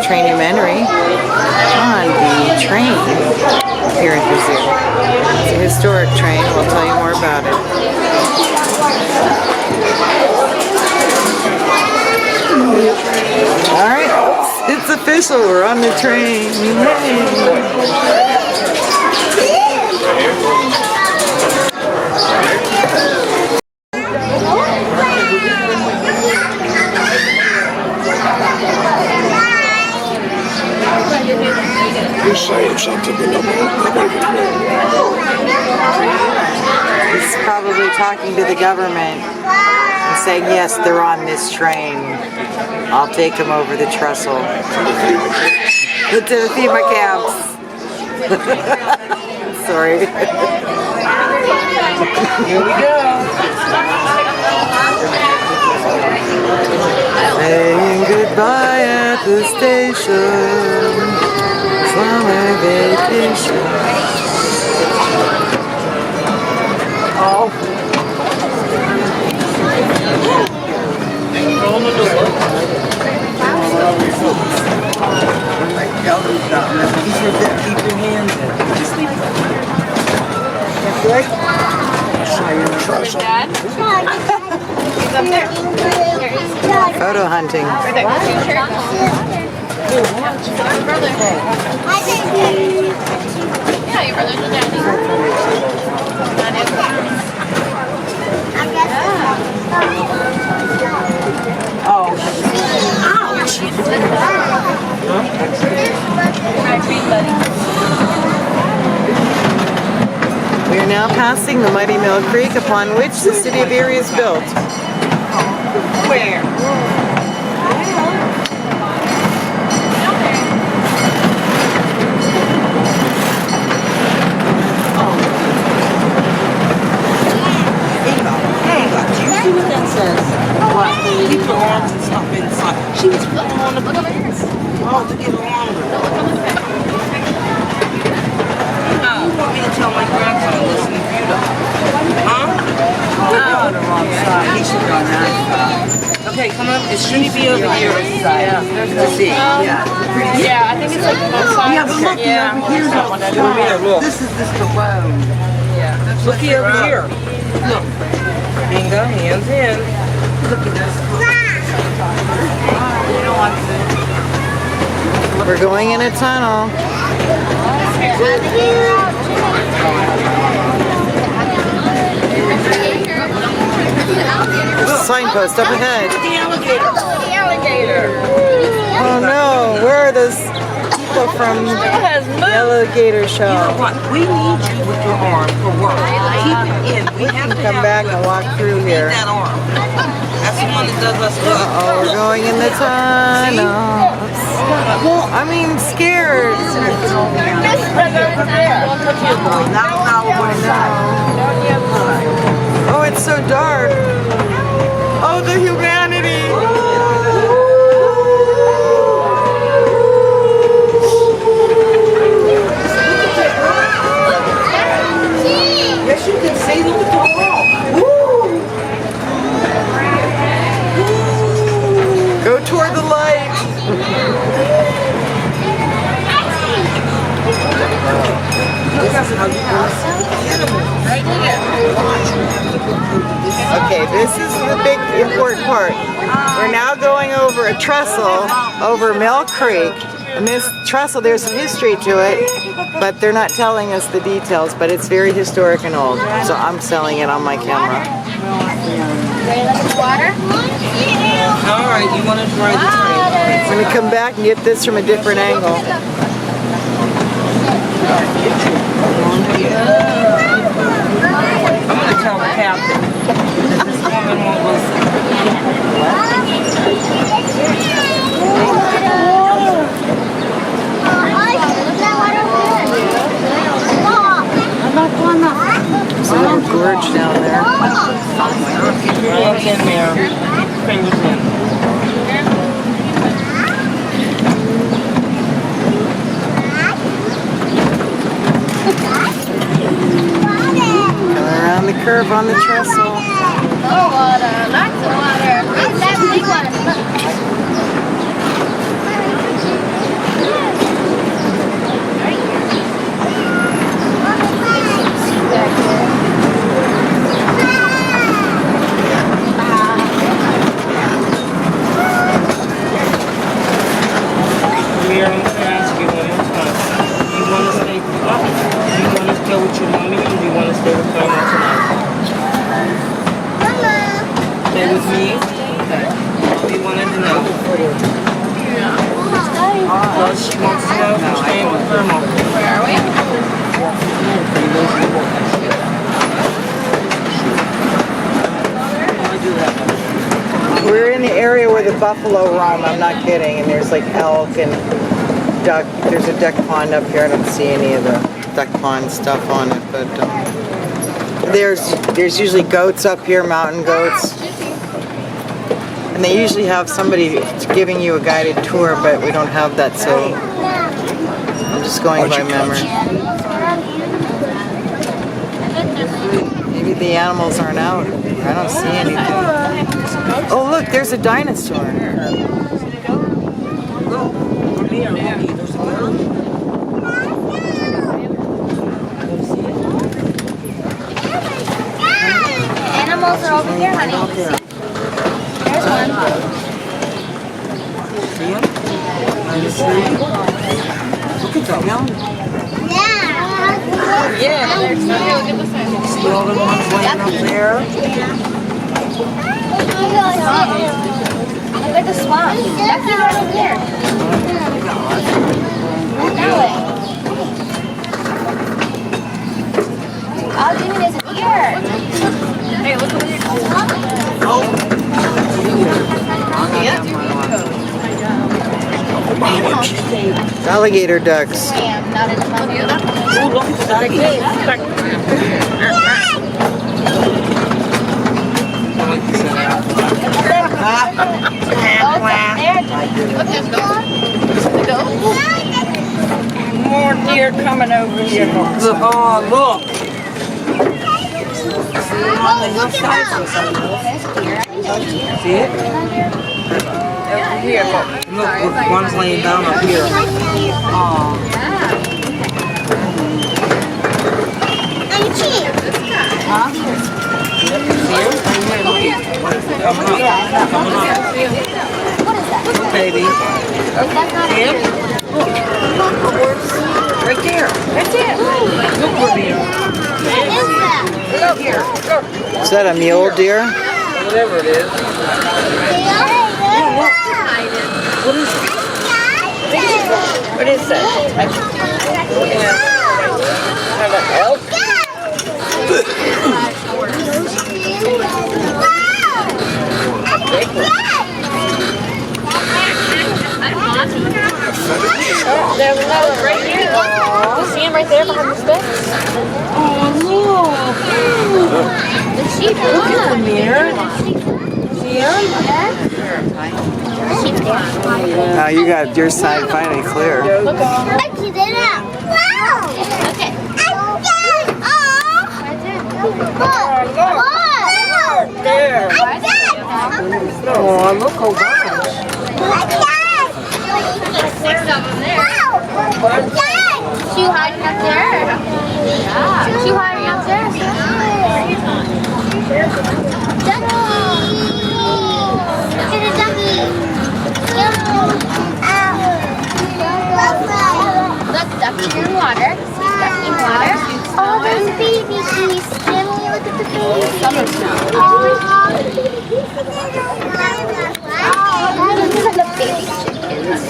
Trainumentary on the train here at the zoo. It's a historic train. We'll tell you more about it. Alright, it's official. We're on the train. He's saying something, but nobody can hear him. He's probably talking to the government and saying, yes, they're on this train. I'll take them over the Trestle. To the FEMA camps. Sorry. Here we go. Saying goodbye at the station. Summer vacation. Oh. Keep your hands in. Dad? He's up there. Photo hunting. My brother. Yeah, your brother's with Daddy. Oh. Ouch! We are now passing the Mighty Mill Creek upon which the city of Erie is built. Where? See what that says? What? Keep your arms and stuff inside. She was putting them on the book. Oh, to get longer. You want me to tell my grandson to listen to you though? Huh? Oh, on the wrong side. He should go on that side. Okay, come up. It shouldn't be over here. Yeah, there's the sea. Yeah, I think it's like both sides. Yeah, but look, here's that one. Look. This is just the road. Yeah. Look over here. Look. Bingo, hands in. Look at this. We're going in a tunnel. Signpost up ahead. The alligator. The alligator. Oh no, where are those people from the alligator show? You know what? We need you with your arm for work. Keep it in. We have to Come back and walk through here. that arm. That's the one that does us good. Uh-oh, we're going in the tunnel. I mean, scared. Oh, it's so dark. Oh, the humanity. Yes, you can see. Look at the wall. Go toward the light. Okay, this is the big important part. We're now going over a trestle over Mill Creek. And this trestle, there's some history to it, but they're not telling us the details, but it's very historic and old. So I'm selling it on my camera. Water? Alright, you want to ride the train? I'm going to come back and get this from a different angle. I'm going to tell the captain. This woman won't listen. There's a little gorge down there. Hands in there. Fingers in. Coming around the curve on the trestle. Oh, water. Lots of water. That big one. go with your mommy, or do you want to stay with Carmen tonight? Stay with me? Okay. What do you wanted to know? Well, she wants to know if you're staying with Grandma. Where are we? We're in the area where the buffalo roam, I'm not kidding, and there's like elk and duck. There's a duck pond up here. I don't see any of the duck pond stuff on it, but there's usually goats up here, mountain goats. And they usually have somebody giving you a guided tour, but we don't have that, so I'm just going by memory. Maybe the animals aren't out. I don't see anything. Oh look, there's a dinosaur. Animals are over here, honey. There's one. See him? Look at that. Yeah, there's some. Look at the sign. See all the ones laying up there? Look at the swamp. Ducky's right over here. That way. Oh, Jimmy, there's an ear. Hey, look over here. Alligator ducks. Damn, not in the money. Oh, look at that. More deer coming over here. Look, oh, look. On the hillside. See it? Over here. Look, one's laying down up here. Oh. Huh? Coming up. Coming up. Look, baby. Yeah. Right there. Right there. Look, Rabia. Look here. Look. Is that a mule deer? Whatever it is. What is that? Have an elk? Oh, there's another right here. You see him right there behind the stick? Oh, look. The sheep. Look at the mirror. See him? Sheep there. Now you got your side finally clear. Look at him. Okay. There. Oh, look, oh gosh. There's 6 of them there. She hiding up there. Yeah. She hiding up there. Ducky. Look at the ducky. Look, ducky's in water. See ducky in water. Oh, there's baby geese. Emily, look at the baby. Summer snow. Oh, look at the baby chickens.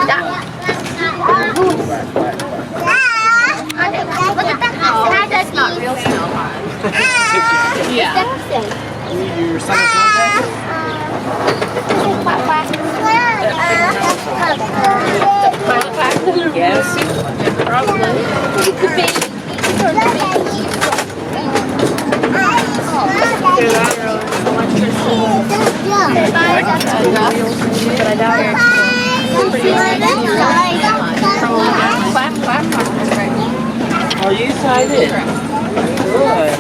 Duck. Look at that. That's not real snow. Yeah. Your summer snow? Yes. Probably. The baby. But I doubt it. Are you excited? Good.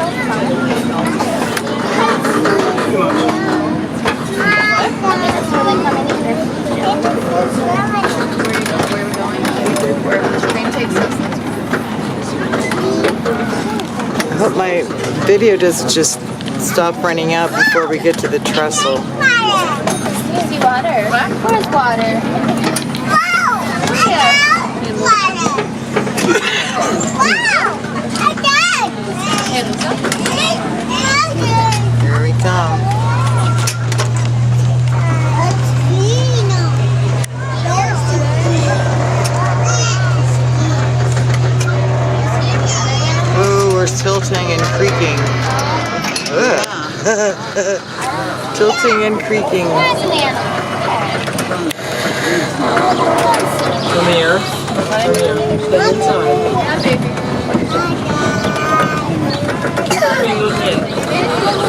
I hope my video doesn't just stop running out before we get to the trestle. See water. Where's water? Yeah. floor's tilting and creaking. Ugh. Tilting and creaking. Come here. Come here. Stay inside.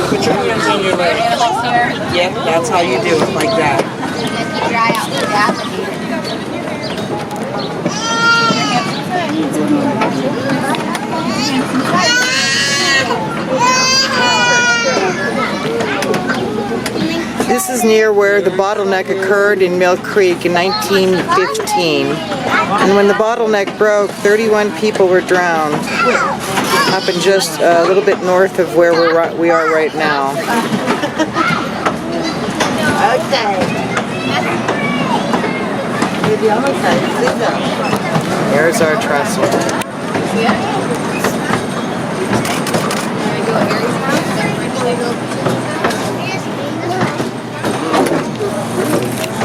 Put your hands on your legs. Yep, that's how you do it, like that. This is near where the bottleneck occurred in Mill Creek in 1915. And when the bottleneck broke, 31 people were drowned. Happened just a little bit north of where we are right now. There's our trestle.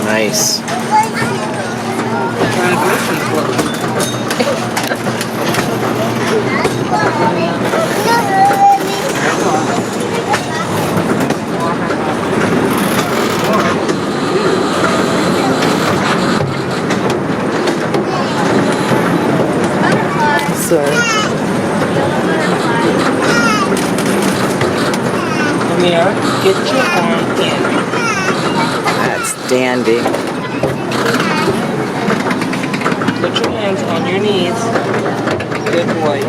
Nice. So, Come here. Get your arm in. that's dandy. Put your hands on your knees. Good boy.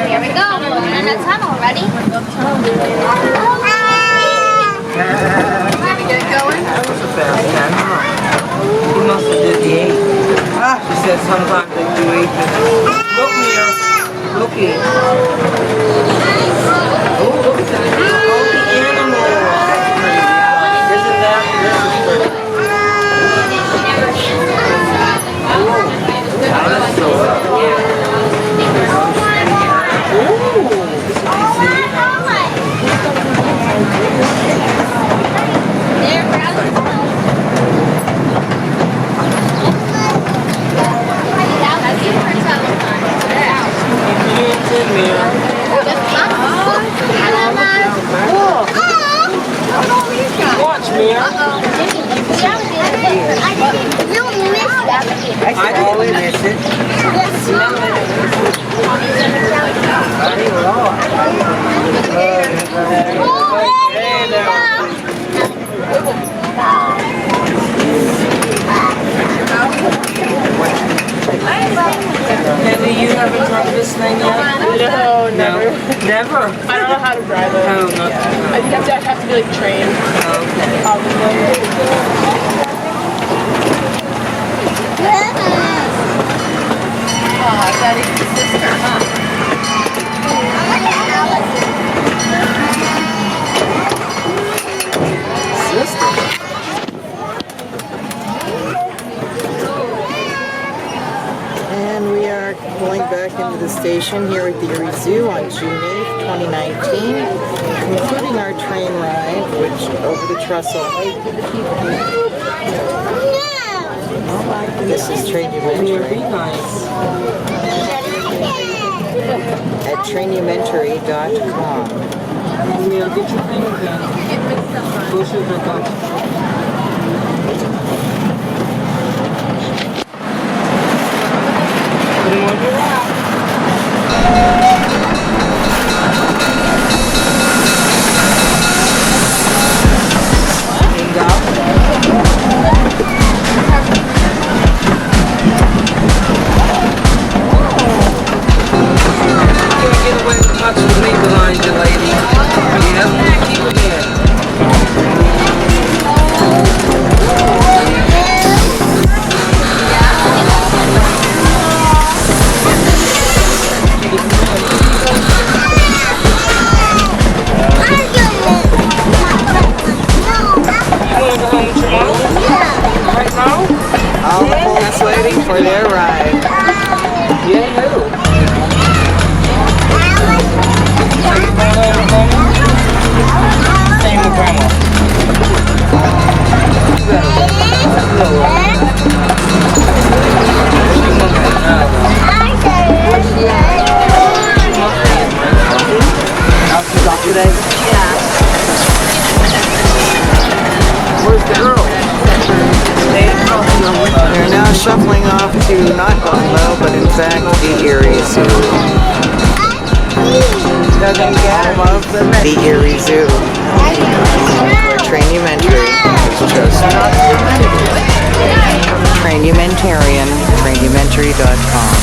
Here we go. We're in the tunnel. Ready? Ready to get going? That was a fast 10, huh? He must have did the 8. She said sometimes they do 8 minutes. Look here. Looky. Oh, look at that. Oh, the animal. Isn't that? This is pretty. Oh, dinosaur. Watch me. I always miss it. Smell it. Maybe you haven't drunk this thing yet? No, never. Never? I don't know how to drive it. Oh, no. I have to be like trained. Okay. Probably. Daddy's sister, huh? Sister? And we are going back into the station here at the Erie Zoo on June 8th, 2019, concluding our train ride, which over the trestle. This is Trainumentary Nice. at Trainumentary.com. Mia, get your thing again. Go shoot the gun. Get away with much of me behind you, lady. Yeah, keep it in. All the folks waiting for their ride. Yeah, you. Same with grandma. Off today? Yeah. Where's the girl? They're now shuffling off to not Bungalow, but in fact the Erie Zoo. Doesn't get love the Erie Zoo. Where Trainumentary is just Trainumentarian, Trainumentary.com.